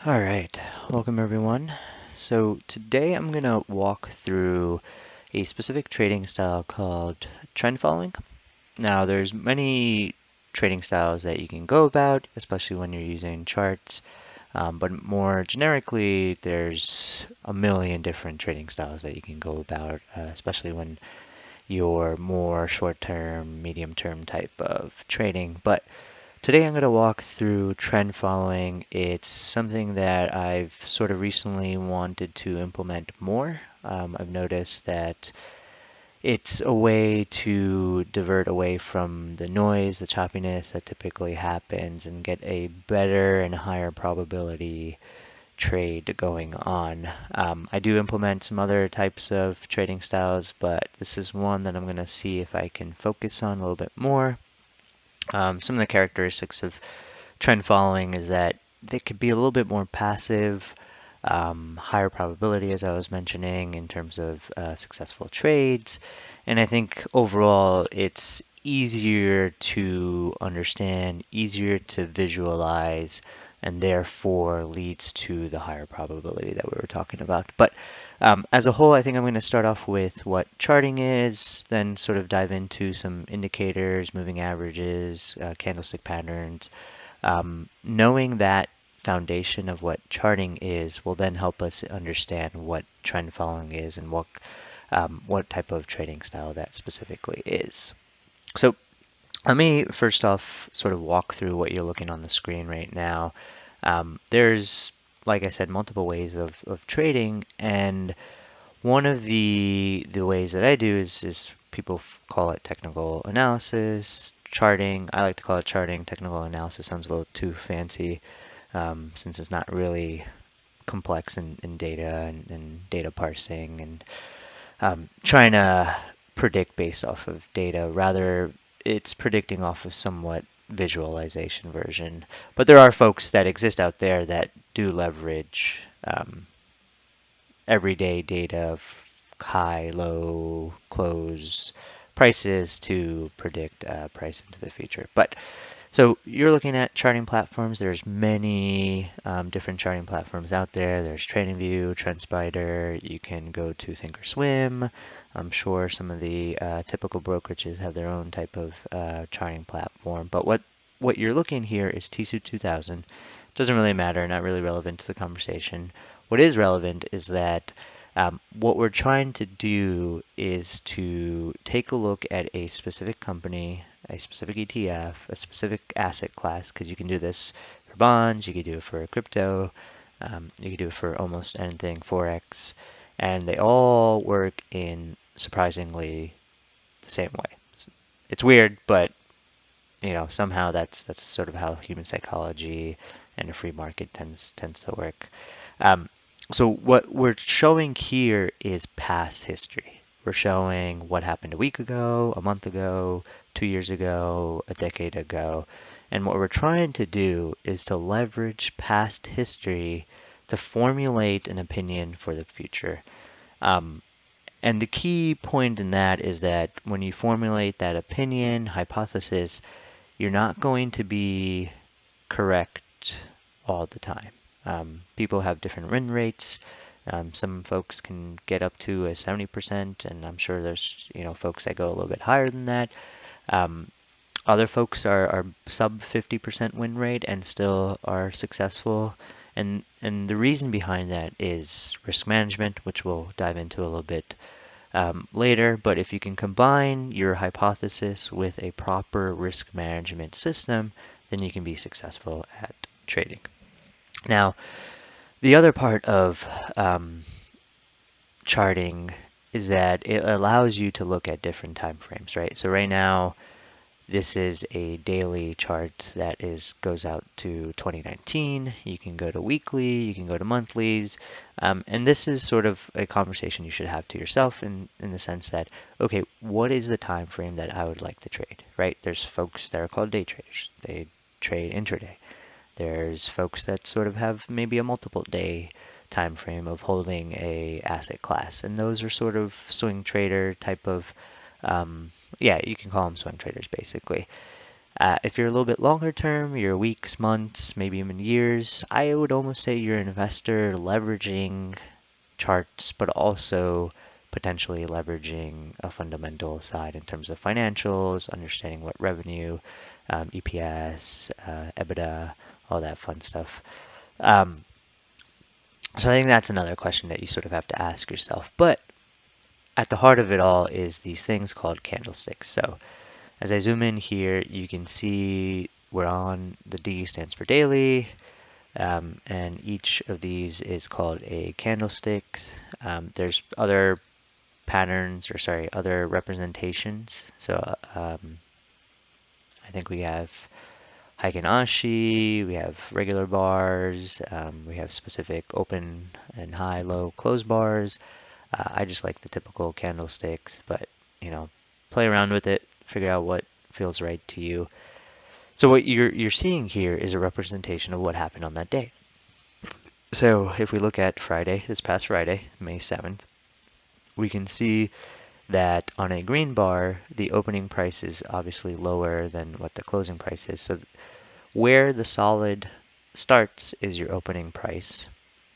All right, welcome everyone. So today I'm going to walk through a specific trading style called trend following. Now there's many trading styles that you can go about, especially when you're using charts. But more generically, there's a million different trading styles that you can go about, especially when you're more short-term, medium-term type of trading. But today I'm going to walk through trend following. It's something that I've sort of recently wanted to implement more. I've noticed that it's a way to divert away from the noise, the choppiness that typically happens, and get a better and higher probability trade going on. I do implement some other types of trading styles, but this is one that I'm going to see if I can focus on a little bit more. Some of the characteristics of trend following is that they could be a little bit more passive, higher probability, as I was mentioning, in terms of successful trades. And I think overall it's easier to understand, easier to visualize, and therefore leads to the higher probability that we were talking about. But as a whole, I think I'm going to start off with what charting is, then sort of dive into some indicators, moving averages, candlestick patterns. Knowing that foundation of what charting is will then help us understand what trend following is and what type of trading style that specifically is. So let me first off sort of walk through what you're looking on the screen right now. There's, like I said, multiple ways of trading, and one of the ways that I do is people call it technical analysis, charting. I like to call it charting. Technical analysis sounds a little too fancy since it's not really complex in data and data parsing and trying to predict based off of data. Rather, it's predicting off of somewhat visualization version. But there are folks that exist out there that do leverage everyday data of high, low, close prices to predict price into the future. But so you're looking at charting platforms. There's many different charting platforms out there. There's TradingView, TrendSpider. You can go to Thinkorswim. I'm sure some of the typical brokerages have their own type of charting platform. But what you're looking here is TSU 2000. Doesn't really matter, not really relevant to the conversation. What is relevant is that what we're trying to do is to take a look at a specific company, a specific ETF, a specific asset class, because you can do this for bonds, you can do it for crypto, you can do it for almost anything, Forex, and they all work in surprisingly the same way. It's weird, but somehow that's sort of how human psychology and a free market tends to work. Um, so what we're showing here is past history. We're showing what happened a week ago, a month ago, 2 years ago, a decade ago. And what we're trying to do is to leverage past history to formulate an opinion for the future. Um, and the key point in that is that when you formulate that opinion, hypothesis, you're not going to be correct all the time. People have different win rates. Some folks can get up to a 70%, and I'm sure there's folks that go a little bit higher than that. Um, Other folks are sub 50% win rate and still are successful. And the reason behind that is risk management, which we'll dive into a little bit later. But if you can combine your hypothesis with a proper risk management system, then you can be successful at trading. Now, the other part of charting is that it allows you to look at different time frames, right? So right now, this is a daily chart that goes out to 2019. You can go to weekly, you can go to monthlies, and this is sort of a conversation you should have to yourself in the sense that, okay, what is the time frame that I would like to trade, right? There's folks that are called day traders. They trade intraday. There's folks that sort of have maybe a multiple day time frame of holding a asset class, and those are sort of swing trader type of yeah, you can call them swing traders basically. If you're a little bit longer term, you're weeks, months, maybe even years, I would almost say you're an investor leveraging charts, but also potentially leveraging a fundamental side in terms of financials, understanding what revenue, EPS, EBITDA, all that fun stuff. Um, so I think that's another question that you sort of have to ask yourself. But at the heart of it all is these things called candlesticks. So as I zoom in here, you can see we're on the D stands for daily, and each of these is called a candlestick. There's other patterns, or sorry, other representations. So I think we have Heiken Ashi, we have regular bars, we have specific open and high, low, close bars. I just like the typical candlesticks, but play around with it, figure out what feels right to you. So what you're seeing here is a representation of what happened on that day. So if we look at Friday, this past Friday, May 7th, we can see that on a green bar, the opening price is obviously lower than what the closing price is. So where the solid starts is your opening price,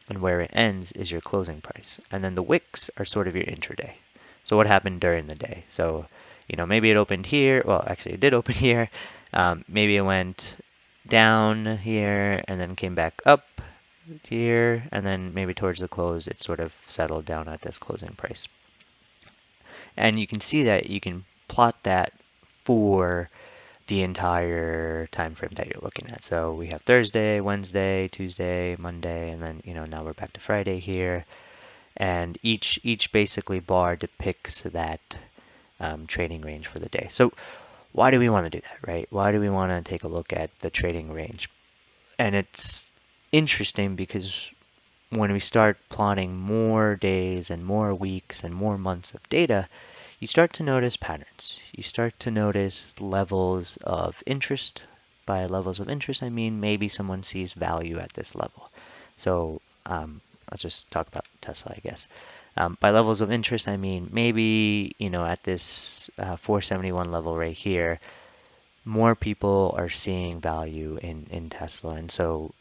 and where it ends is your closing price. And then the wicks are sort of your intraday. So what happened during the day? So, maybe it opened here. Well, actually, it did open here. Maybe it went down here and then came back up here, and then maybe towards the close, it sort of settled down at this closing price. And you can see that you can plot that for the entire time frame that you're looking at. So we have Thursday, Wednesday, Tuesday, Monday, and then now we're back to Friday here. And each basically bar depicts that trading range for the day. So why do we want to do that, right? Why do we want to take a look at the trading range? And it's interesting because when we start plotting more days and more weeks and more months of data, you start to notice patterns. You start to notice levels of interest. By levels of interest, I mean maybe someone sees value at this level. So let's just talk about Tesla, I guess. By levels of interest, I mean maybe, at this 471 level right here, more people are seeing value in Tesla. And so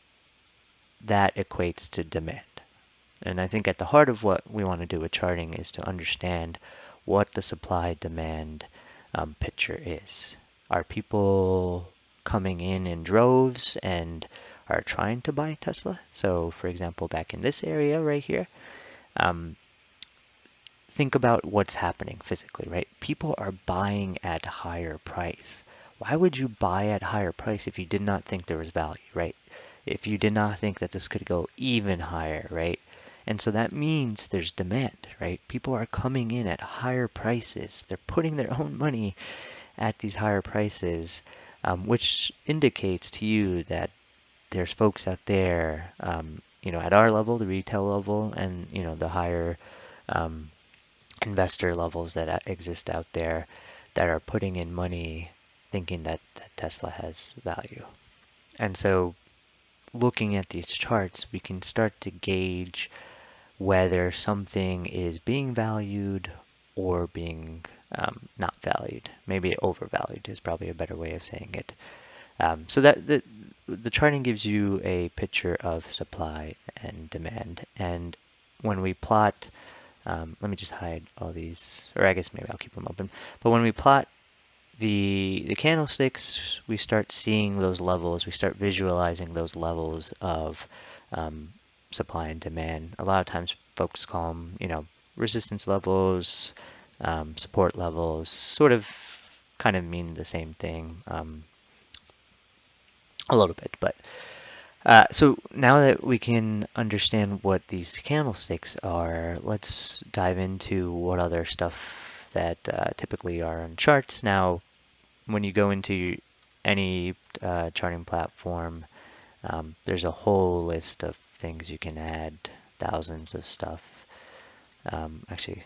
that equates to demand. And I think at the heart of what we want to do with charting is to understand what the supply demand picture is. Are people coming in droves and are trying to buy Tesla? So, for example, back in this area right here, um, think about what's happening physically, right? People are buying at higher price. Why would you buy at higher price if you did not think there was value, right? If you did not think that this could go even higher, right? And so that means there's demand, right? People are coming in at higher prices. They're putting their own money at these higher prices, which indicates to you that there's folks out there, at our level, the retail level, and the higher um, investor levels that exist out there that are putting in money thinking that Tesla has value. And so looking at these charts, we can start to gauge whether something is being valued or being not valued. Maybe overvalued is probably a better way of saying it. So that the charting gives you a picture of supply and demand. And when we plot, let me just hide all these, or I guess maybe I'll keep them open. But when we plot the candlesticks, we start seeing those levels. We start visualizing those levels of um, supply and demand. A lot of times, folks call them, resistance levels, support levels. Sort of, kind of mean the same thing, a little bit. But so now that we can understand what these candlesticks are, let's dive into what other stuff that typically are on charts. Now, when you go into any charting platform, there's a whole list of things you can add, thousands of stuff. Actually,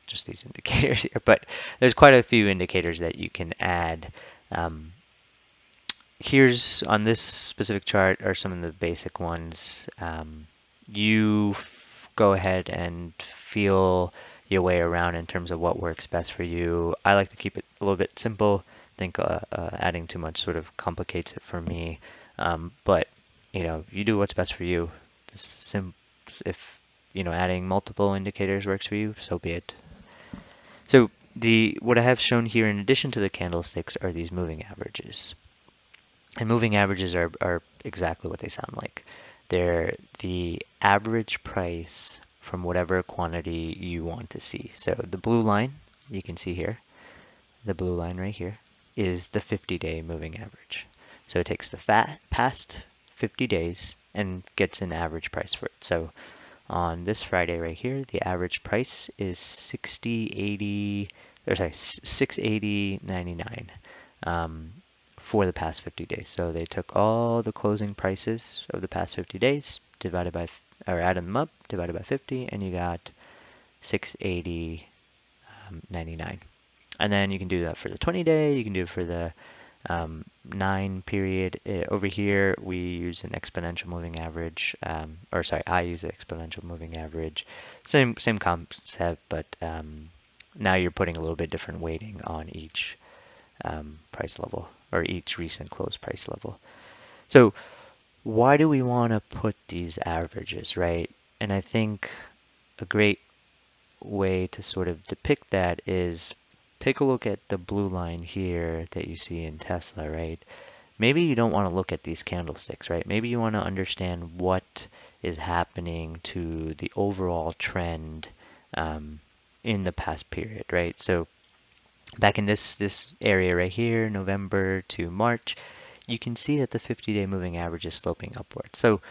just these indicators here, but there's quite a few indicators that you can add. Um, Here's on this specific chart are some of the basic ones. You go ahead and feel your way around in terms of what works best for you. I like to keep it a little bit simple think adding too much sort of complicates it for me. But you do what's best for you. If adding multiple indicators works for you, so be it. So the what I have shown here in addition to the candlesticks are these moving averages. And moving averages are exactly what they sound like. They're the average price from whatever quantity you want to see. So the blue line, you can see here, the blue line right here, is the 50-day moving average. So it takes the past 50 days and gets an average price for it. So on this Friday right here, the average price is 60.80, or sorry, 680.99 for the past 50 days. So they took all the closing prices of the past 50 days, divided by, or added them up, divided by 50, and you got 680.99. And then you can do that for the 20-day, you can do it for the 9 period. Over here, we use an exponential moving average, or sorry, I use an exponential moving average. Same concept, but now you're putting a little bit different weighting on each price level or each recent close price level. So why do we want to put these averages, right? And I think a great way to sort of depict that is take a look at the blue line here that you see in Tesla, right? Maybe you don't want to look at these candlesticks, right? Maybe you want to understand what is happening to the overall trend in the past period, right? So back in this area right here, November to March, you can see that the 50-day moving average is sloping upward. So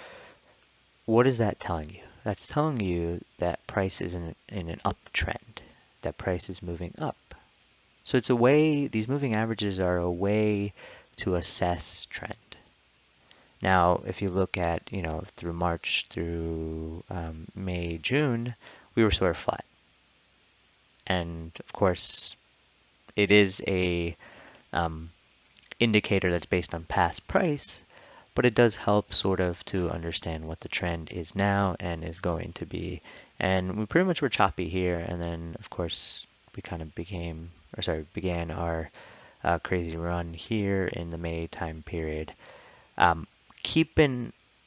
what is that telling you? That's telling you that price is in an uptrend, that price is moving up. So it's a way, these moving averages are a way to assess trend. Now, if you look at, through March through May, June, we were sort of flat. And of course, it is a indicator that's based on past price, but it does help sort of to understand what the trend is now and is going to be. And we pretty much were choppy here, and then of course we kind of began our crazy run here in the May time period.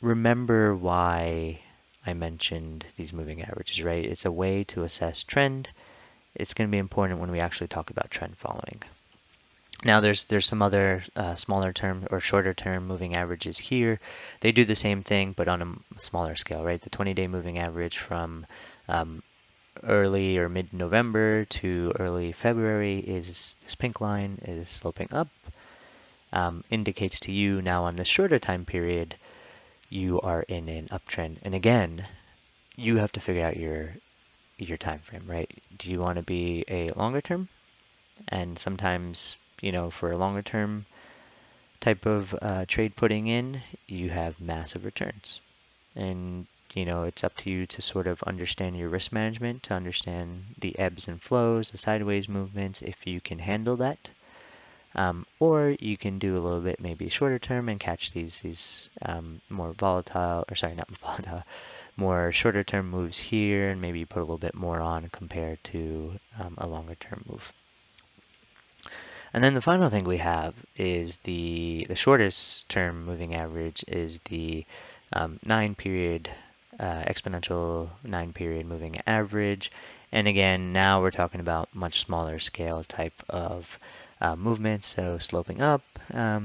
Remember why I mentioned these moving averages, right? It's a way to assess trend. It's going to be important when we actually talk about trend following. Now there's some other smaller term or shorter term moving averages here. They do the same thing but on a smaller scale, right? The 20-day moving average from early or mid-November to early February is this pink line is sloping up. Indicates to you now on this shorter time period you are in an uptrend. And again, you have to figure out your time frame, right? Do you want to be a longer term? And sometimes, for a longer term type of trade putting in, you have massive returns. And, it's up to you to sort of understand your risk management, to understand the ebbs and flows, the sideways movements, if you can handle that. Or you can do a little bit maybe shorter term and catch these more volatile, or sorry, not volatile, more shorter term moves here, and maybe put a little bit more on compared to a longer term move. And then the final thing we have is the shortest term moving average is the 9 period exponential 9 period moving average. And again, now we're talking about much smaller scale type of movement. So sloping up,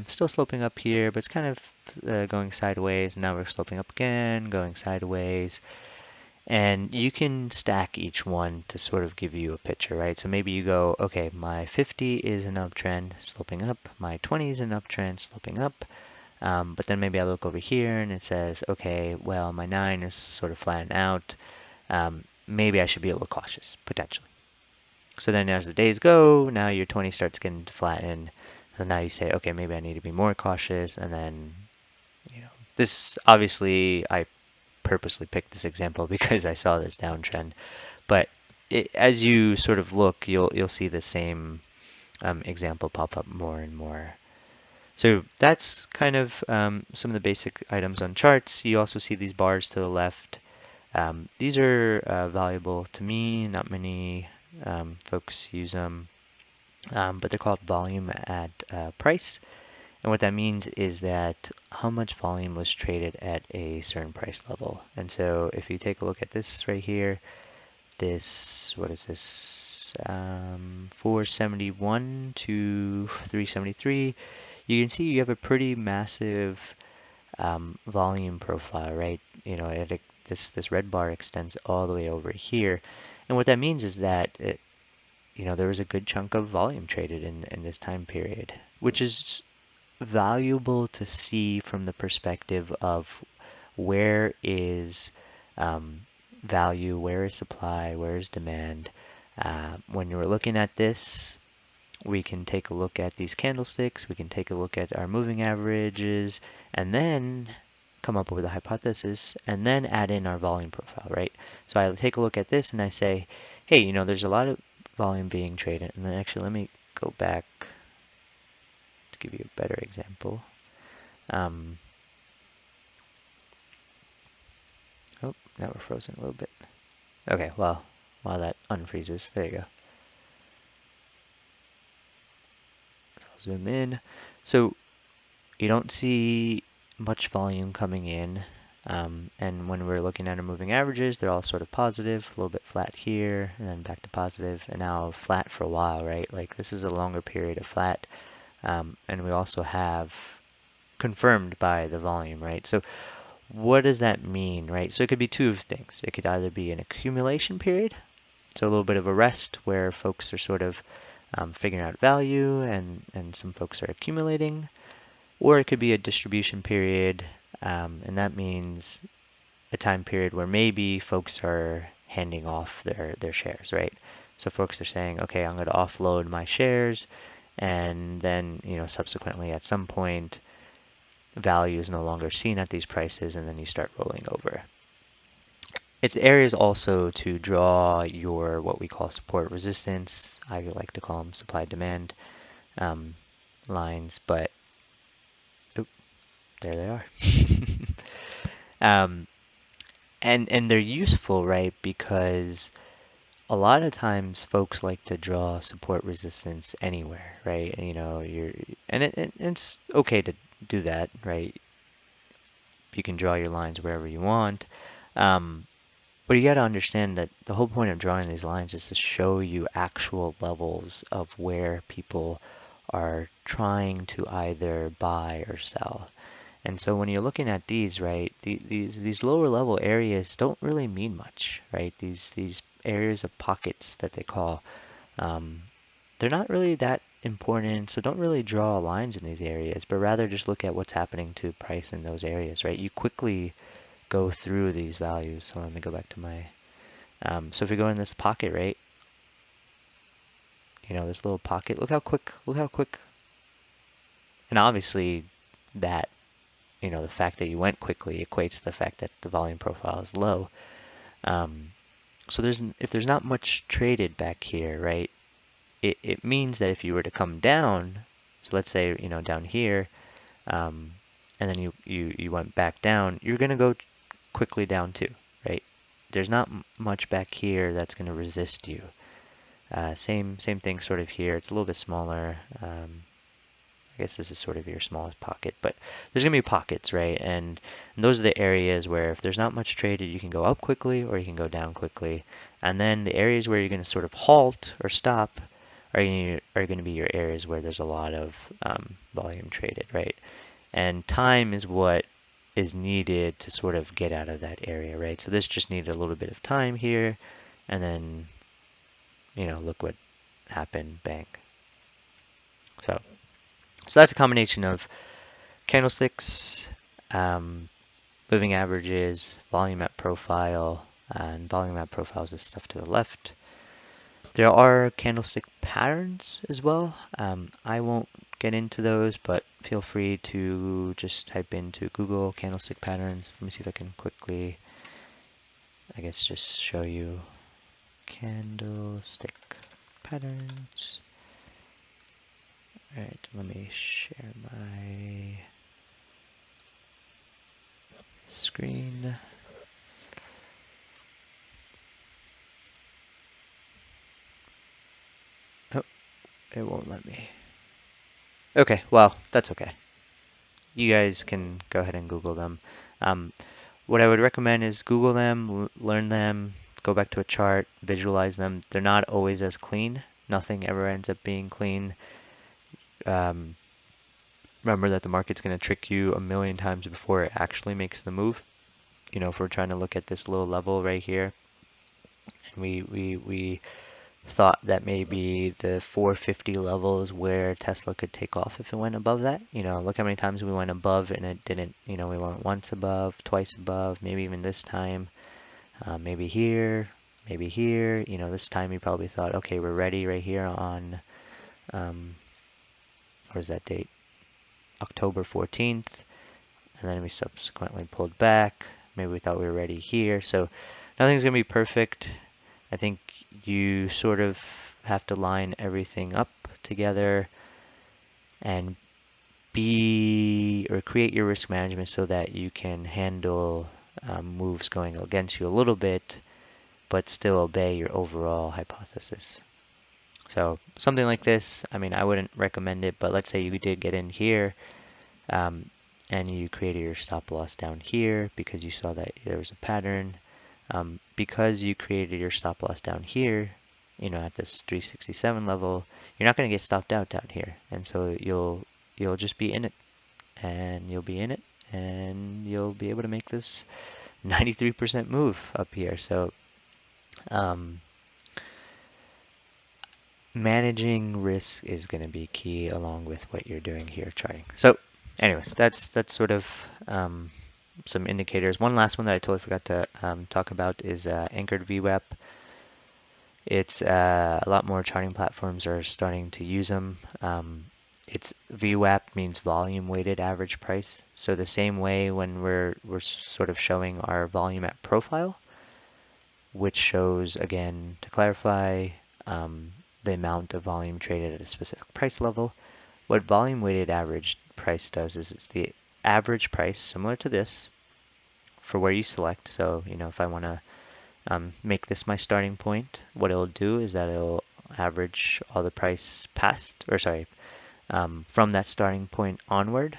still sloping up here, but it's kind of going sideways. Now we're sloping up again, going sideways. And you can stack each one to sort of give you a picture, right? So maybe you go, okay, my 50 is an uptrend, sloping up. My 20 is an uptrend, sloping up. But then maybe I look over here and it says, okay, well, my 9 is sort of flattened out. Maybe I should be a little cautious, potentially. So then as the days go, now your 20 starts getting to flatten. So now you say, okay, maybe I need to be more cautious. And then, this obviously I purposely picked this example because I saw this downtrend. But as you sort of look, you'll see the same example pop up more and more. So that's kind of some of the basic items on charts. You also see these bars to the left. These are valuable to me. Not many folks use them. but they're called volume at price. And what that means is that how much volume was traded at a certain price level. And so if you take a look at this right here, this, what is this? 471 to 373. You can see you have a pretty massive volume profile, right? You know, this red bar extends all the way over here. And what that means is that there was a good chunk of volume traded in this time period, which is valuable to see from the perspective of where is um, value, where is supply, where is demand. When you're looking at this, we can take a look at these candlesticks, we can take a look at our moving averages, and then come up with a hypothesis, and then add in our volume profile, right? So I take a look at this and I say, hey, there's a lot of volume being traded. And then actually, let me go back to give you a better example. Um, oh, now we're frozen a little bit. Okay, well, while that unfreezes, there you go. I'll zoom in. So you don't see much volume coming in. And when we're looking at our moving averages, they're all sort of positive, a little bit flat here, and then back to positive, and now flat for a while, right? Like this is a longer period of flat. And we also have confirmed by the volume, right? So what does that mean, right? So it could be two things. It could either be an accumulation period, so a little bit of a rest where folks are sort of figuring out value and some folks are accumulating, or it could be a distribution period, and that means a time period where maybe folks are handing off their shares, right? So folks are saying, okay, I'm going to offload my shares, and then subsequently at some point value is no longer seen at these prices, and then you start rolling over. It's areas also to draw your what we call support resistance. I like to call them supply demand um, lines, but oh, there they are. um, and they're useful, right? Because a lot of times folks like to draw support resistance anywhere, right? It's okay to do that, right? You can draw your lines wherever you want. Um, But you got to understand that the whole point of drawing these lines is to show you actual levels of where people are trying to either buy or sell. And so when you're looking at these, right, these lower level areas don't really mean much, right? These areas of pockets that they call, um, they're not really that important. So don't really draw lines in these areas, but rather just look at what's happening to price in those areas, right? You quickly go through these values. So let me go back to my so if we go in this pocket, right, this little pocket, look how quick, and obviously that, the fact that you went quickly equates to the fact that the volume profile is low. Um, so if there's not much traded back here, right, it means that if you were to come down, so let's say, down here, um, and then you went back down, you're going to go quickly down too, right? There's not much back here that's going to resist you. Same thing sort of here. It's a little bit smaller. I guess this is sort of your smallest pocket, but there's going to be pockets, right? And those are the areas where if there's not much traded, you can go up quickly or you can go down quickly. And then the areas where you're going to sort of halt or stop are going to be your areas where there's a lot of volume traded, right? And time is what is needed to sort of get out of that area, right? So this just needed a little bit of time here, and then, look what happened, bang. So that's a combination of candlesticks, um, moving averages, volume at profile, and volume at profile is the stuff to the left. There are candlestick patterns as well. I won't get into those, but feel free to just type into Google candlestick patterns. Let me see if I can quickly, I guess, just show you candlestick patterns. All right, let me share my screen. Oh, It won't let me. Okay, well, that's okay. You guys can go ahead and Google them. Um, what I would recommend is Google them, learn them, go back to a chart, visualize them. They're not always as clean. Nothing ever ends up being clean. Um, remember that the market's going to trick you a million times before it actually makes the move. You know, if we're trying to look at this low level right here, and we thought that maybe the 450 level is where Tesla could take off if it went above that. You know, look how many times we went above and it didn't. You know, we went once above, twice above, maybe even this time, maybe here, maybe here. You know, this time you probably thought, okay, we're ready right here on, where's that date? October 14th. And then we subsequently pulled back. Maybe we thought we were ready here. So nothing's going to be perfect. I think you sort of have to line everything up together and be or create your risk management so that you can handle moves going against you a little bit, but still obey your overall hypothesis. So something like this, I mean, I wouldn't recommend it, but let's say you did get in here um, and you created your stop loss down here because you saw that there was a pattern. Because you created your stop loss down here, you know, at this 367 level, you're not going to get stopped out down here, and so you'll just be in it, and you'll be in it, and you'll be able to make this 93% move up here. So um, managing risk is going to be key along with what you're doing here charting. So anyways, that's sort of some indicators. One last one that I totally forgot to talk about is anchored VWAP. It's a lot more charting platforms are starting to use them. It's VWAP means volume weighted average price. So the same way when we're sort of showing our volume at profile, which shows, again, to clarify, the amount of volume traded at a specific price level. What volume weighted average price does is it's the average price similar to this for where you select. So, you know, if I want to make this my starting point, what it'll do is that it'll average all the price past, or sorry, from that starting point onward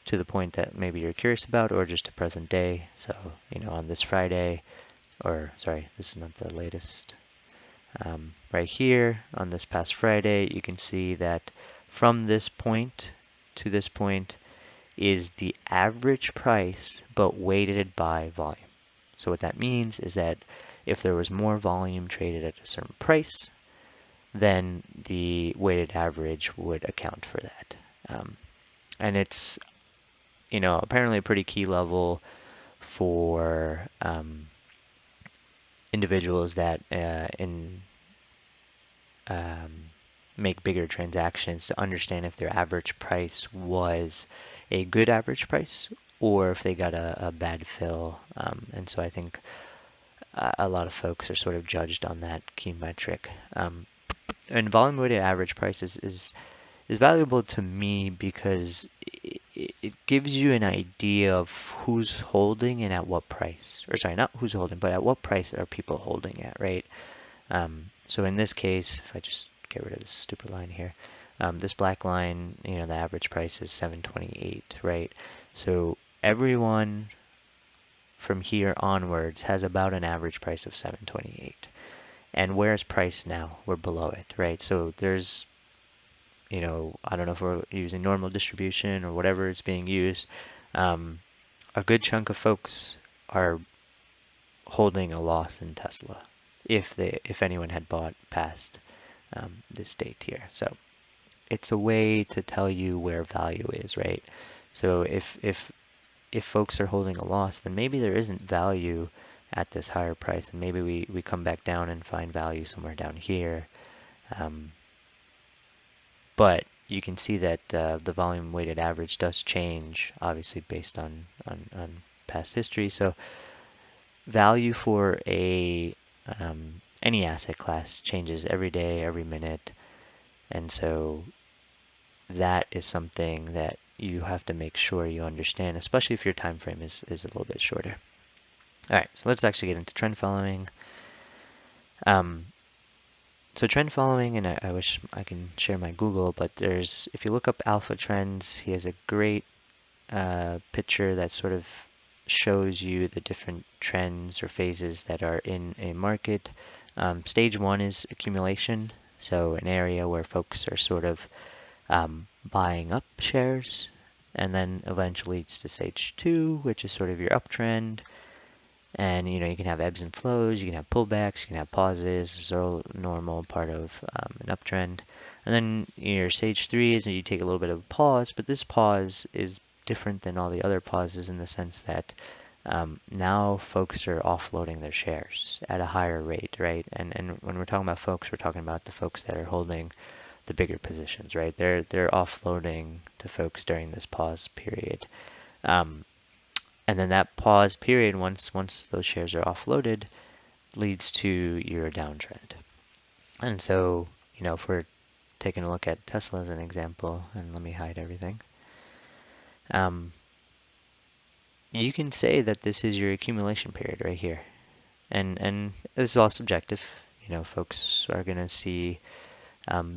to the point that maybe you're curious about, or just to present day. So, you know, on this Friday, or sorry, this is not the latest. Right here on this past Friday, you can see that from this point to this point is the average price, but weighted by volume. So what that means is that if there was more volume traded at a certain price, then the weighted average would account for that. And it's, you know, apparently a pretty key level for individuals that um, make bigger transactions to understand if their average price was a good average price or if they got a bad fill. And so I think a lot of folks are sort of judged on that key metric. And volume weighted average price is valuable to me because it gives you an idea of who's holding and at what price. Or sorry, not who's holding, but at what price are people holding at, right? So in this case, if I just get rid of this stupid line here, this black line, you know, the average price is 728, right? So everyone from here onwards has about an average price of 728. And where's price now? We're below it, right? So there's, you know, I don't know if we're using normal distribution or whatever is being used. A good chunk of folks are holding a loss in Tesla if anyone had bought past this date here. So it's a way to tell you where value is, right? So if folks are holding a loss, then maybe there isn't value at this higher price, and maybe we come back down and find value somewhere down here. But you can see that the volume weighted average does change, obviously based on past history. So value for a any asset class changes every day, every minute, and so that is something that you have to make sure you understand, especially if your time frame is a little bit shorter. All right, so let's actually get into trend following. Um, So trend following, and I wish I can share my Google, but if you look up Alpha Trends, he has a great picture that sort of shows you the different trends or phases that are in a market. Stage one is accumulation, so an area where folks are sort of buying up shares, and then eventually leads to stage two, which is sort of your uptrend. And you can have ebbs and flows, you can have pullbacks, you can have pauses. It's all normal part of an uptrend. And then your stage three is that you take a little bit of a pause, but this pause is different than all the other pauses in the sense that now folks are offloading their shares at a higher rate, right? And when we're talking about folks, we're talking about the folks that are holding the bigger positions, right? They're offloading to folks during this pause period. Um, and then that pause period, once those shares are offloaded, leads to your downtrend. And so, if we're taking a look at Tesla as an example, and let me hide everything, um, you can say that this is your accumulation period right here. And this is all subjective. Folks are going to see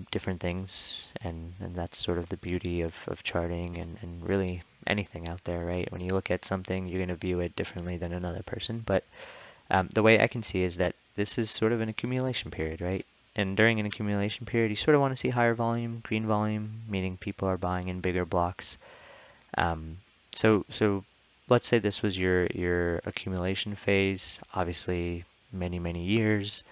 different things, and that's sort of the beauty of charting and really anything out there, right? When you look at something, you're going to view it differently than another person. But the way I can see is that this is sort of an accumulation period, right? And during an accumulation period, you sort of want to see higher volume, green volume, meaning people are buying in bigger blocks. Um, so let's say this was your accumulation phase, obviously many years,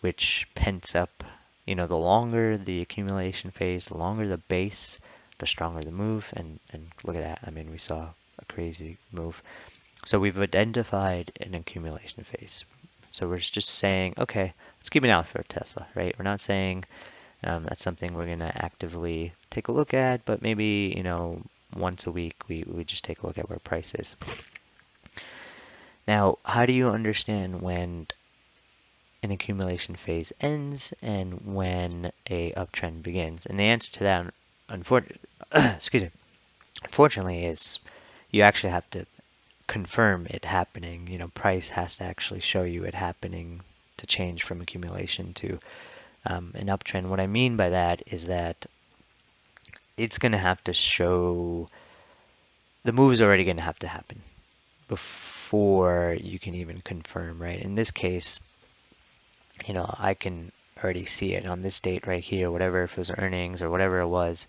which pents up. The longer the accumulation phase, the longer the base, the stronger the move. And look at that. I mean, we saw a crazy move. So we've identified an accumulation phase. So we're just saying, okay, let's keep an eye out for Tesla, right? We're not saying that's something we're going to actively take a look at, but maybe, once a week we just take a look at where price is. Now, how do you understand when an accumulation phase ends and when a uptrend begins? And the answer to that, excuse me, unfortunately, is you actually have to confirm it happening. Price has to actually show you it happening to change from accumulation to an uptrend. What I mean by that is that it's going to have to show the move is already going to have to happen before you can even confirm, right? In this case, I can already see it on this date right here, whatever, if it was earnings or whatever it was,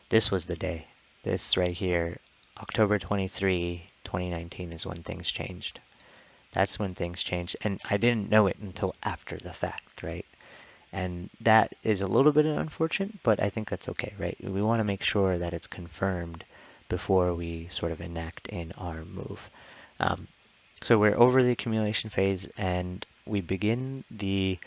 this was the day. This right here, October 23, 2019 is when things changed. That's when things changed. And I didn't know it until after the fact, right? And that is a little bit unfortunate, but I think that's okay, right? We want to make sure that it's confirmed before we sort of enact in our move. So we're over the accumulation phase and we begin the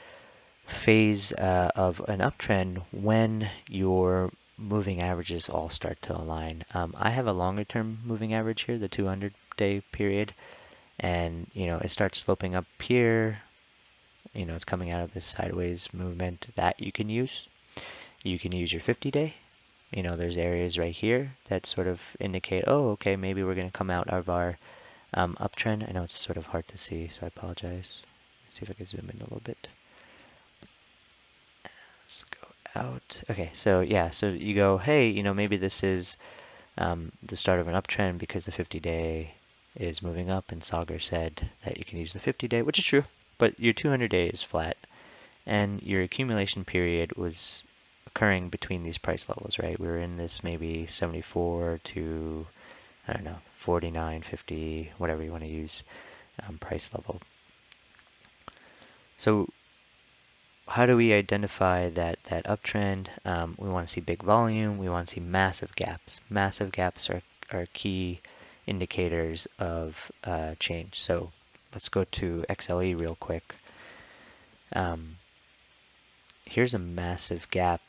phase of an uptrend when your moving averages all start to align. I have a longer term moving average here, the 200-day period, and it starts sloping up here. It's coming out of this sideways movement that you can use. You can use your 50-day. There's areas right here that sort of indicate, oh, okay, maybe we're going to come out of our uptrend. I know it's sort of hard to see, so I apologize. Let's see if I can zoom in a little bit. Let's go out. Okay, so yeah, so you go, hey, maybe this is the start of an uptrend because the 50-day is moving up, and Sagar said that you can use the 50-day, which is true, but your 200-day is flat, and your accumulation period was occurring between these price levels, right? We were in this maybe 74 to, I don't know, 49, 50, whatever you want to use, price level. So how do we identify that uptrend? We want to see big volume. We want to see massive gaps. Massive gaps are key indicators of change. So let's go to XLE real quick. Here's a massive gap.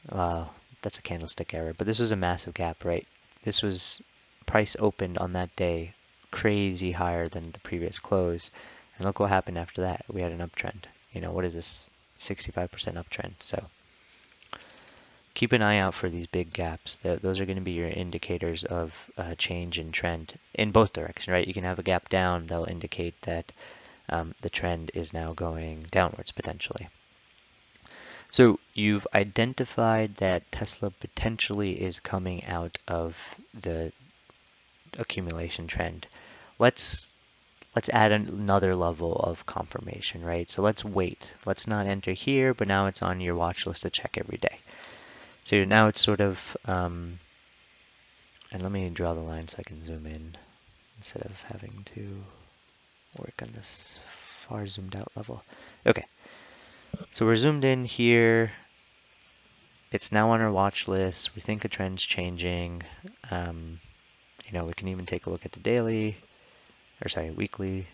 That's a candlestick error, but this was a massive gap, right? This was price opened on that day crazy higher than the previous close. And look what happened after that. We had an uptrend. What is this? 65% uptrend. So keep an eye out for these big gaps. Those are going to be your indicators of change in trend in both directions, right? You can have a gap down. They'll indicate that the trend is now going downwards potentially. So you've identified that Tesla potentially is coming out of the accumulation trend. Let's let's add another level of confirmation, right? So let's wait. Let's not enter here, but now it's on your watch list to check every day. So now it's sort of, and let me draw the line so I can zoom in instead of having to work on this far zoomed out level. Okay, so we're zoomed in here. It's now on our watch list. We think a trend's changing. Um, we can even take a look at the daily, or sorry, weekly.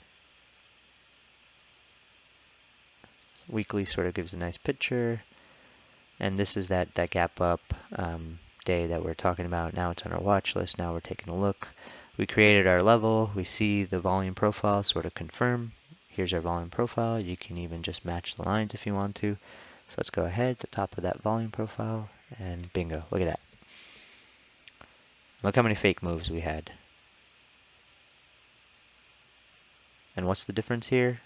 Weekly sort of gives a nice picture. And this is that gap up day that we're talking about. Now it's on our watch list. Now we're taking a look. We created our level. We see the volume profile sort of confirm. Here's our volume profile. You can even just match the lines if you want to. So let's go ahead, the top of that volume profile, and bingo, look at that. Look how many fake moves we had. And what's the difference here?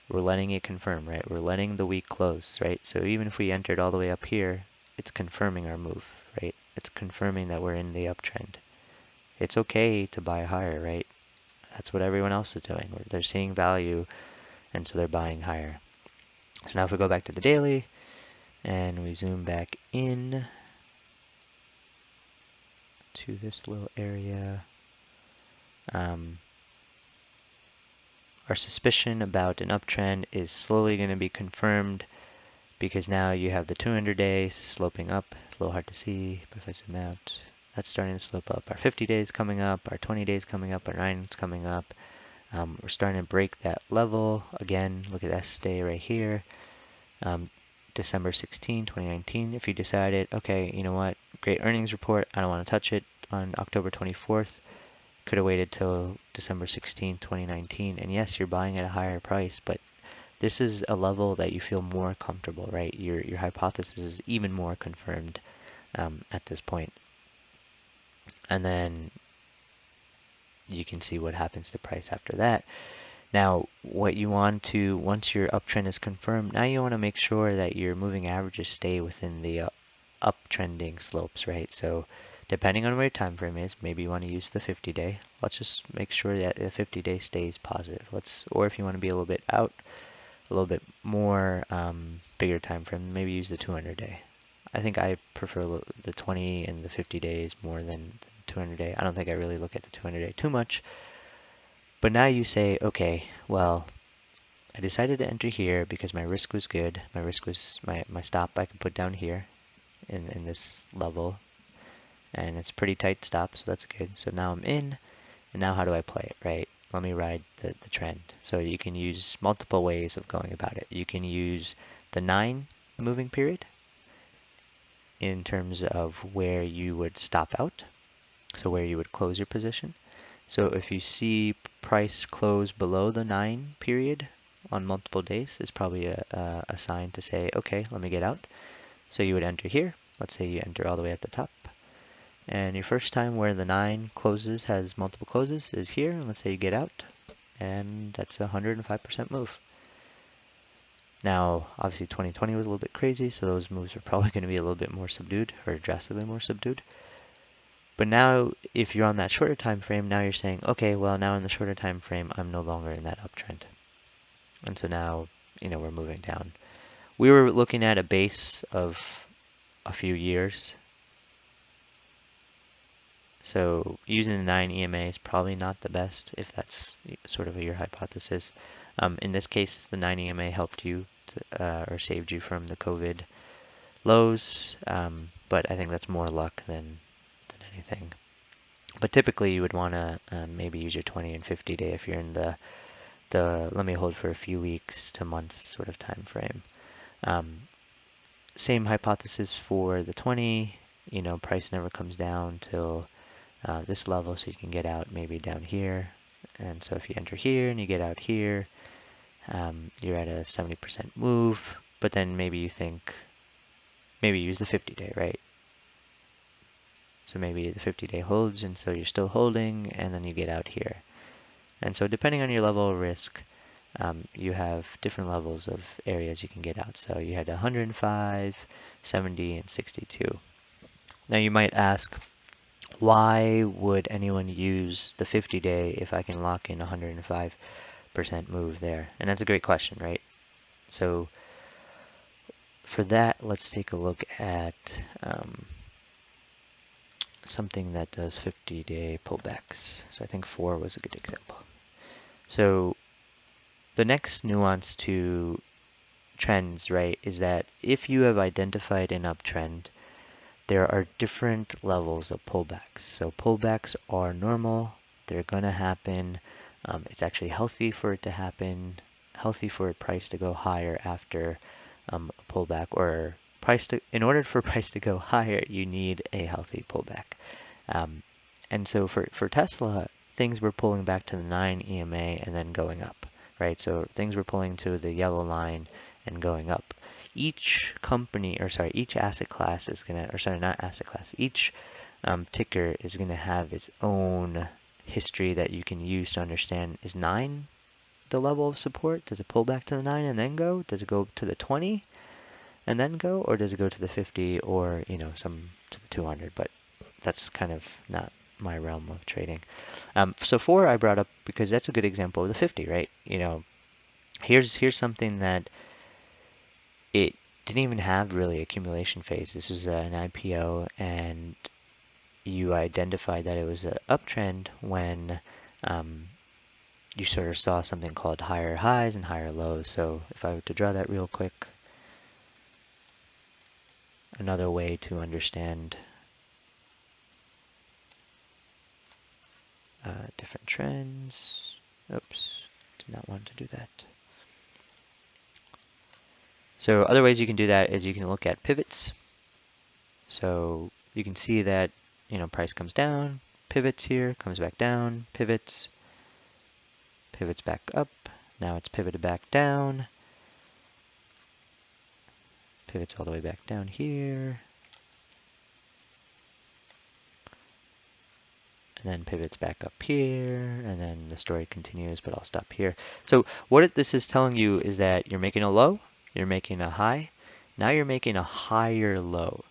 We're letting it confirm, right? We're letting the week close, right? So even if we entered all the way up here, it's confirming our move, right? It's confirming that we're in the uptrend. It's okay to buy higher, right? That's what everyone else is doing. They're seeing value, and so they're buying higher. So now if we go back to the daily, and we zoom back in to this little area, our suspicion about an uptrend is slowly going to be confirmed because now you have the 200 days sloping up. It's a little hard to see, but if I zoom out, that's starting to slope up. Our 50 days coming up, our 20 days coming up, our 9 is coming up. We're starting to break that level. Again, look at that stay right here. December 16, 2019. If you decided, okay, you know what, great earnings report, I don't want to touch it on October 24th, could have waited till December 16, 2019. And yes, you're buying at a higher price, but this is a level that you feel more comfortable, right? Your hypothesis is even more confirmed at this point. And then you can see what happens to price after that. Now, what you want to, once your uptrend is confirmed, now you want to make sure that your moving averages stay within the uptrending slopes, right? So depending on where your time frame is, maybe you want to use the 50-day. Let's just make sure that the 50-day stays positive. Or if you want to be a little bit out, a little bit more bigger time frame, maybe use the 200-day. I think I prefer the 20 and the 50 days more than the 200-day. I don't think I really look at the 200-day too much. But now you say, okay, well, I decided to enter here because my risk was good. My risk was my stop I could put down here in this level. And it's a pretty tight stop, so that's good. So now I'm in, and now how do I play it, right? Let me ride the trend. So you can use multiple ways of going about it. You can use the 9 moving period in terms of where you would stop out, so where you would close your position. So if you see price close below the 9 period on multiple days, it's probably a sign to say, okay, let me get out. So you would enter here. Let's say you enter all the way at the top. And your first time where the 9 closes has multiple closes is here. And let's say you get out, and that's a 105% move. Now, obviously 2020 was a little bit crazy, so those moves are probably going to be a little bit more subdued, or drastically more subdued. But now, if you're on that shorter time frame, now you're saying, okay, well, now in the shorter time frame, I'm no longer in that uptrend. And so now, we're moving down. We were looking at a base of a few years. So using the 9 EMA is probably not the best if that's sort of your hypothesis. In this case, the 9 EMA helped you or saved you from the COVID lows, but I think that's more luck than anything. But typically you would want to maybe use your 20 and 50 day if you're in the let me hold for a few weeks to months sort of time frame. Same hypothesis for the 20, price never comes down till this level, so you can get out maybe down here. And so if you enter here and you get out here, you're at a 70% move, but then maybe you think, maybe use the 50-day, right? So maybe the 50-day holds, and so you're still holding, and then you get out here. And so depending on your level of risk, you have different levels of areas you can get out. So you had 105, 70, and 62. Now you might ask, why would anyone use the 50-day if I can lock in 105% move there? And that's a great question, right? So for that, let's take a look at something that does 50-day pullbacks. So I think 4 was a good example. So the next nuance to trends, right, is that if you have identified an uptrend, there are different levels of pullbacks. So pullbacks are normal, they're going to happen. It's actually healthy for it to happen, healthy for a price to go higher after a pullback, or in order for price to go higher, you need a healthy pullback. Um, and so for Tesla, things were pulling back to the 9 EMA and then going up, right? So things were pulling to the yellow line and going up. Each company, or sorry, each asset class is going to, or sorry, not asset class, each ticker is going to have its own history that you can use to understand, is 9 the level of support? Does it pull back to the 9 and then go? Does it go to the 20 and then go? Or does it go to the 50 or, some to the 200? But that's kind of not my realm of trading. So 4 I brought up because that's a good example of the 50, right? Here's something that it didn't even have really accumulation phase. This was an IPO, and you identified that it was an uptrend when you sort of saw something called higher highs and higher lows. So if I were to draw that real quick, another way to understand different trends. Oops, did not want to do that. So other ways you can do that is you can look at pivots. So you can see that, price comes down, pivots here, comes back down, pivots back up. Now it's pivoted back down, pivots all the way back down here, and then pivots back up here, and then the story continues, but I'll stop here. So what this is telling you is that you're making a low, you're making a high, now you're making a higher low.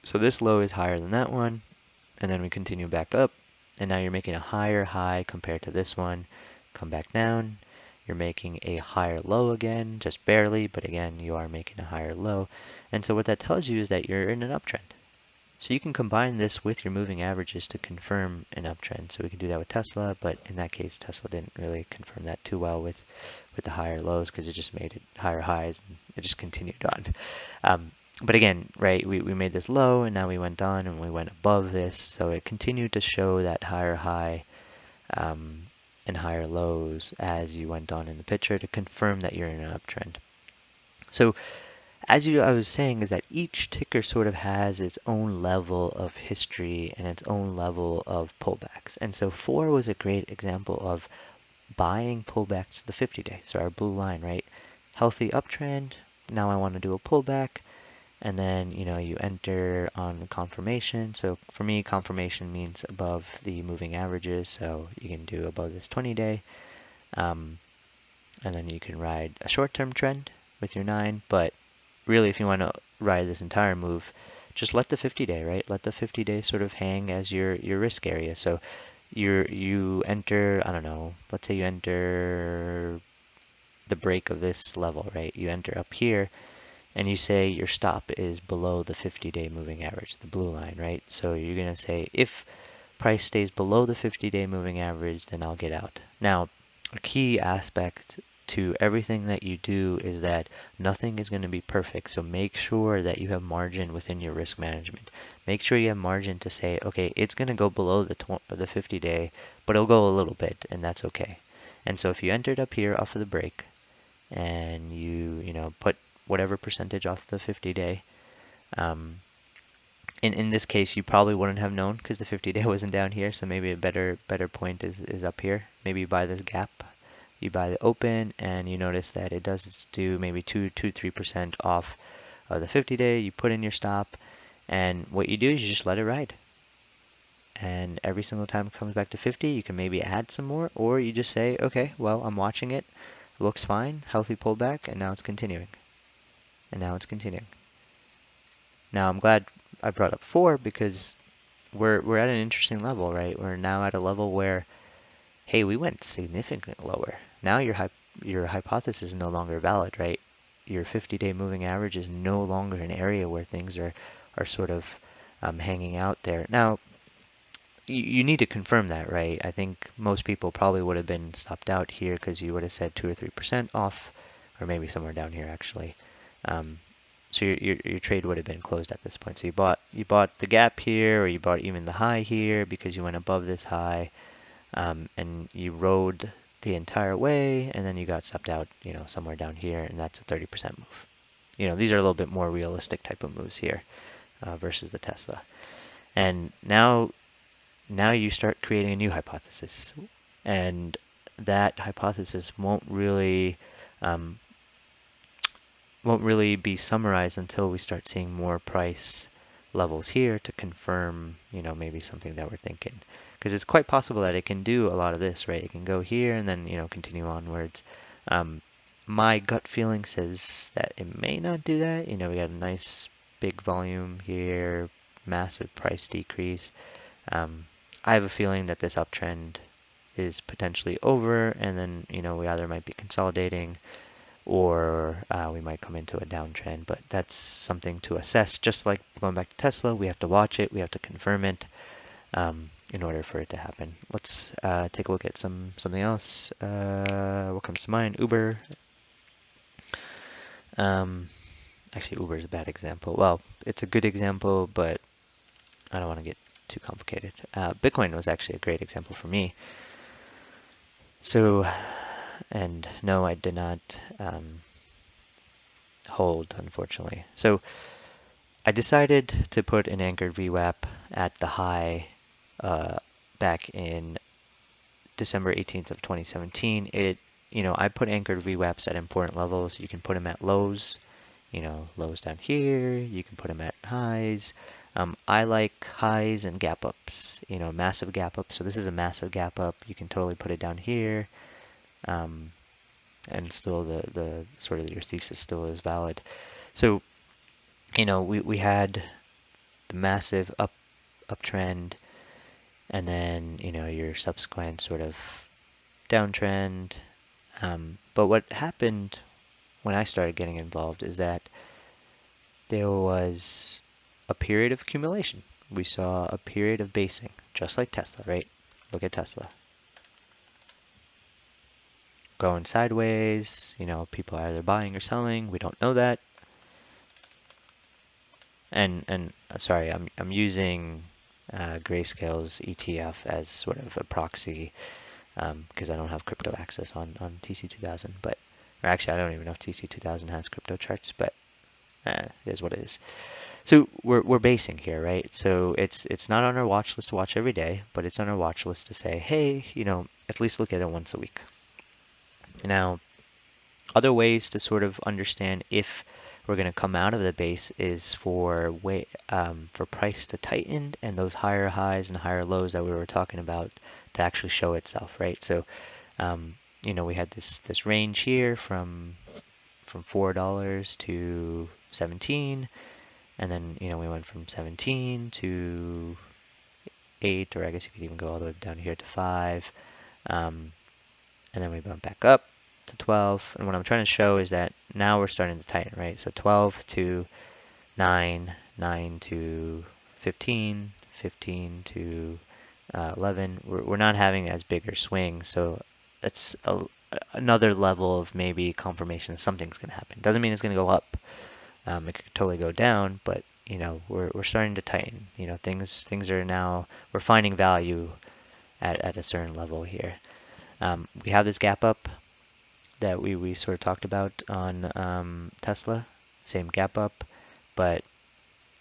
So this low is higher than that one, and then we continue back up, and now you're making a higher high compared to this one. Come back down, you're making a higher low again, just barely, but again, you are making a higher low. And so what that tells you is that you're in an uptrend. So you can combine this with your moving averages to confirm an uptrend. So we can do that with Tesla, but in that case, Tesla didn't really confirm that too well with the higher lows because it just made it higher highs and it just continued on. But again, right, we made this low and now we went on and we went above this. So it continued to show that higher high and higher lows as you went on in the picture to confirm that you're in an uptrend. So I was saying is that each ticker sort of has its own level of history and its own level of pullbacks. And so 4 was a great example of buying pullbacks to the 50-day. So our blue line, right? Healthy uptrend. Now I want to do a pullback. And then, you enter on the confirmation. So for me, confirmation means above the moving averages. So you can do above this 20-day. And then you can ride a short-term trend with your 9. But really, if you want to ride this entire move, just let the 50-day, right? Let the 50-day sort of hang as your risk area. So you enter, I don't know, let's say you enter the break of this level, right? You enter up here and you say your stop is below the 50-day moving average, the blue line, right? So you're going to say if price stays below the 50-day moving average, then I'll get out. Now, a key aspect to everything that you do is that nothing is going to be perfect. So make sure that you have margin within your risk management. Make sure you have margin to say, okay, it's going to go below the 50-day, but it'll go a little bit, and that's okay. And so if you entered up here off of the break, and you put whatever percentage off the 50-day, in this case, you probably wouldn't have known because the 50-day wasn't down here. So maybe a better point is up here. Maybe you buy this gap, you buy the open, and you notice that it does do maybe 3% off of the 50-day. You put in your stop, and what you do is you just let it ride. and every single time it comes back to 50, you can maybe add some more, or you just say, okay, well, I'm watching it, looks fine, healthy pullback, and now it's continuing, and now it's continuing. Now I'm glad I brought up 4 because we're at an interesting level, right? We're now at a level where, hey, we went significantly lower. Now your hypothesis is no longer valid, right? Your 50-day moving average is no longer an area where things are sort of hanging out there. Now, you need to confirm that, right? I think most people probably would have been stopped out here because you would have said 2 or 3% off, or maybe somewhere down here actually. Um, so your trade would have been closed at this point. So you bought the gap here, or you bought even the high here because you went above this high, and you rode the entire way, and then you got stopped out, somewhere down here, and that's a 30% move. These are a little bit more realistic type of moves here versus the Tesla. And now you start creating a new hypothesis, and that hypothesis um, won't really be summarized until we start seeing more price levels here to confirm, maybe something that we're thinking. Because it's quite possible that it can do a lot of this, right? It can go here and then, continue onwards. My gut feeling says that it may not do that. We got a nice big volume here, massive price decrease. I have a feeling that this uptrend is potentially over, and then, we either might be consolidating or we might come into a downtrend, but that's something to assess. Just like going back to Tesla, we have to watch it, we have to confirm it in order for it to happen. Let's take a look at something else. What comes to mind? Uber. Um, Actually, Uber is a bad example. Well, it's a good example, but I don't want to get too complicated. Bitcoin was actually a great example for me. So, and no, I did not hold, unfortunately. So I decided to put an anchored VWAP at the high back in December 18th of 2017. I put anchored VWAPs at important levels. You can put them at lows, lows down here. You can put them at highs. I like highs and gap ups, massive gap up. So this is a massive gap up. You can totally put it down here. And still the sort of your thesis still is valid. So, we had the massive uptrend, and then, your subsequent sort of downtrend. But what happened when I started getting involved is that there was a period of accumulation. We saw a period of basing, just like Tesla, right? Look at Tesla. Going sideways, people are either buying or selling. We don't know that. And sorry, I'm using Grayscale's ETF as sort of a proxy because I don't have crypto access on TC2000, or actually I don't even know if TC2000 has crypto charts, but it is what it is. So we're basing here, right? So it's not on our watch list to watch every day, but it's on our watch list to say, hey, at least look at it once a week. Now, other ways to sort of understand if we're going to come out of the base is for price to tighten and those higher highs and higher lows that we were talking about to actually show itself, right? So, we had this range here from $4 to 17, and then we went from 17 to 8, or I guess you could even go all the way down here to 5, and then we went back up to 12. And what I'm trying to show is that now we're starting to tighten, right? So 12 to 9, 9 to 15, 15 to 11. We're not having as bigger swings, so that's another level of maybe confirmation that something's going to happen. Doesn't mean it's going to go up. It could totally go down, but we're starting to tighten. Things are now, we're finding value at a certain level here. We have this gap up that we sort of talked about on Tesla, same gap up, but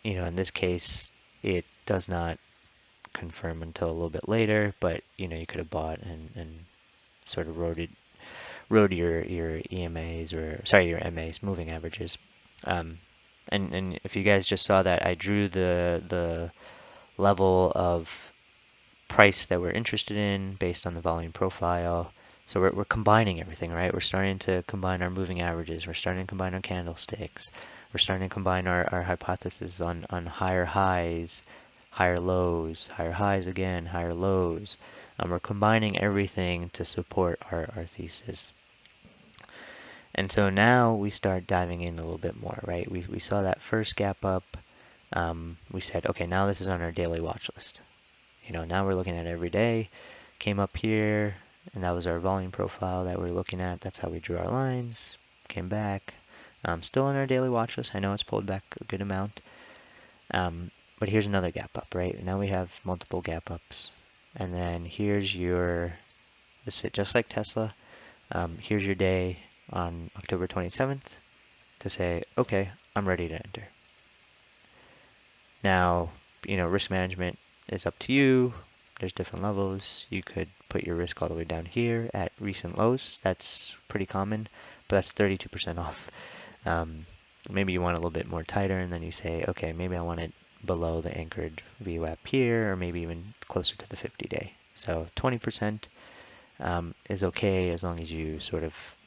in this case it does not confirm until a little bit later, but you could have bought and sort of rode your EMAs, or sorry, your MAs, moving averages. And if you guys just saw that, I drew the level of price that we're interested in based on the volume profile. So we're combining everything, right? We're starting to combine our moving averages. We're starting to combine our candlesticks. We're starting to combine our hypothesis on higher highs, higher lows, higher highs again, higher lows. We're combining everything to support our thesis. And so now we start diving in a little bit more, right? We saw that first gap up. We said, okay, now this is on our daily watch list. Now we're looking at it every day. Came up here, and that was our volume profile that we're looking at. That's how we drew our lines. Came back. Still on our daily watch list. I know it's pulled back a good amount. But here's another gap up, right? Now we have multiple gap ups. And then here's just like Tesla, here's your day on October 27th to say, okay, I'm ready to enter. Now, risk management is up to you. There's different levels. You could put your risk all the way down here at recent lows. That's pretty common, but that's 32% off. Maybe you want a little bit more tighter, and then you say, okay, maybe I want it below the anchored VWAP here, or maybe even closer to the 50-day. So 20% is okay as long as you sort of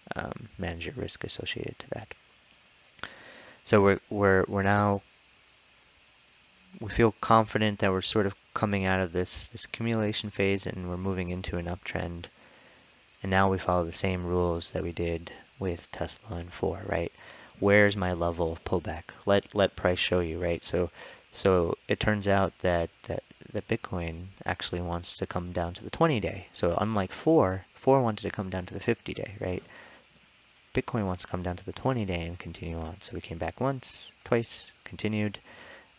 manage your risk associated to that. So we're now, we feel confident that we're sort of coming out of this accumulation phase and we're moving into an uptrend. And now we follow the same rules that we did with Tesla and 4, right? Where's my level of pullback? Let price show you, right? So it turns out that Bitcoin actually wants to come down to the 20-day. So unlike 4 wanted to come down to the 50-day, right? Bitcoin wants to come down to the 20-day and continue on. So we came back once, twice, continued.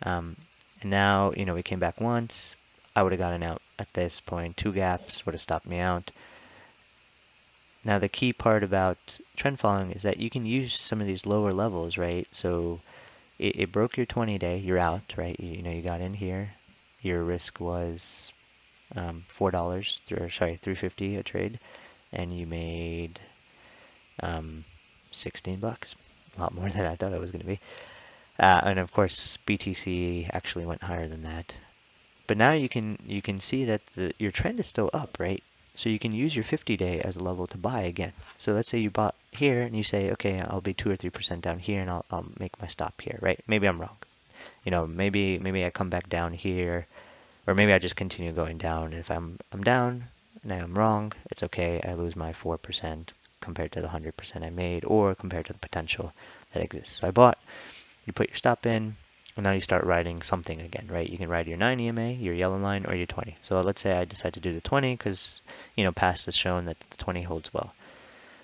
And now, we came back once. I would have gotten out at this point. 2 gaps would have stopped me out. Now, the key part about trend following is that you can use some of these lower levels, right? So it broke your 20-day, you're out, right? You got in here. Your risk was $4, $3.50 a trade, and you made 16 bucks, a lot more than I thought it was going to be. And of course, BTC actually went higher than that. But now you can see that your trend is still up, right? So you can use your 50-day as a level to buy again. So let's say you bought here and you say, okay, I'll be 2 or 3% down here and I'll make my stop here, right? Maybe I'm wrong. Maybe I come back down here, or maybe I just continue going down. And if I'm down and I'm wrong, it's okay. I lose my 4% compared to the 100% I made, or compared to the potential that exists. So I bought. You put your stop in. And now you start riding something again, right? You can ride your 9 EMA, your yellow line, or your 20. So let's say I decide to do the 20 because, past has shown that the 20 holds well.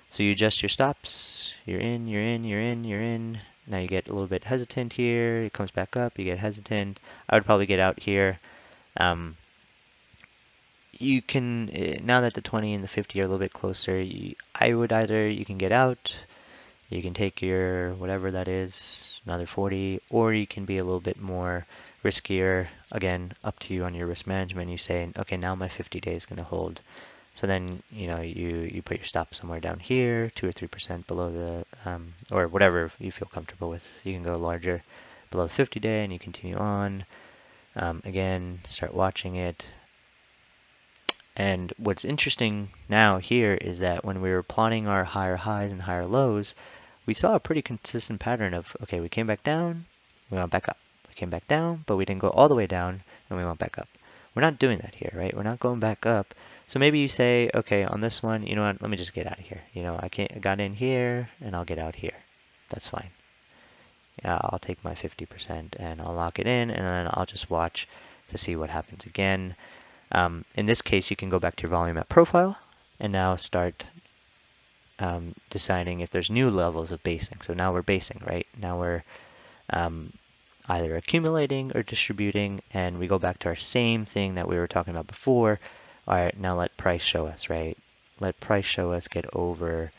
So you adjust your stops. You're in, you're in, you're in, you're in. Now you get a little bit hesitant here. It comes back up. You get hesitant. I would probably get out here. You can, now that the 20 and the 50 are a little bit closer, you can get out. You can take your whatever that is, another 40, or you can be a little bit more riskier. Again, up to you on your risk management. You say, okay, now my 50-day is going to hold. So then, you put your stop somewhere down here, 2 or 3% below the, or whatever you feel comfortable with. You can go larger below the 50-day and you continue on. Again, start watching it. And what's interesting now here is that when we were plotting our higher highs and higher lows, we saw a pretty consistent pattern of, okay, we came back down, we went back up. We came back down, but we didn't go all the way down, and we went back up. We're not doing that here, right? We're not going back up. So maybe you say, okay, on this one, you know what, let me just get out of here. I got in here, and I'll get out here. That's fine. Yeah, I'll take my 50% and I'll lock it in, and then I'll just watch to see what happens again. In this case, you can go back to your volume at profile and now start deciding if there's new levels of basing. So now we're basing, right? Now we're either accumulating or distributing, and we go back to our same thing that we were talking about before. All right, now let price show us, right? Let price show us get over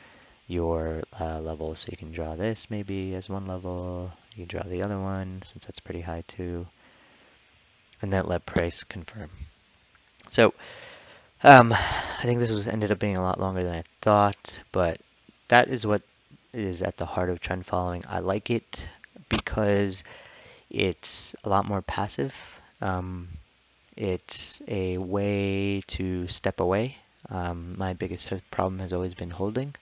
your levels. So you can draw this maybe as one level. You can draw the other one since that's pretty high too. And then let price confirm. So I think this ended up being a lot longer than I thought, but that is what is at the heart of trend following. I like it because it's a lot more passive. It's a way to step away. My biggest problem has always been holding,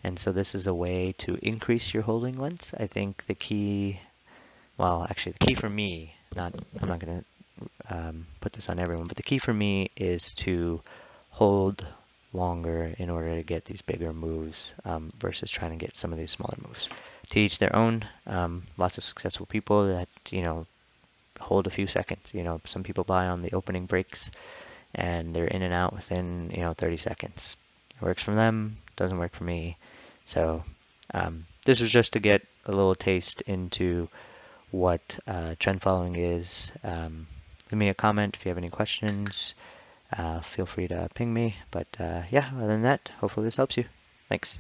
and so this is a way to increase your holding lengths. I think the key, well, actually, the key for me, I'm not going to put this on everyone, but the key for me is to hold longer in order to get these bigger moves versus trying to get some of these smaller moves. To each their own. Lots of successful people that hold a few seconds. Some people buy on the opening breaks and they're in and out within 30 seconds. It works for them, doesn't work for me. So this is just to get a little taste into what trend following is. Leave me a comment if you have any questions. Feel free to ping me. But yeah, other than that, hopefully this helps you. Thanks.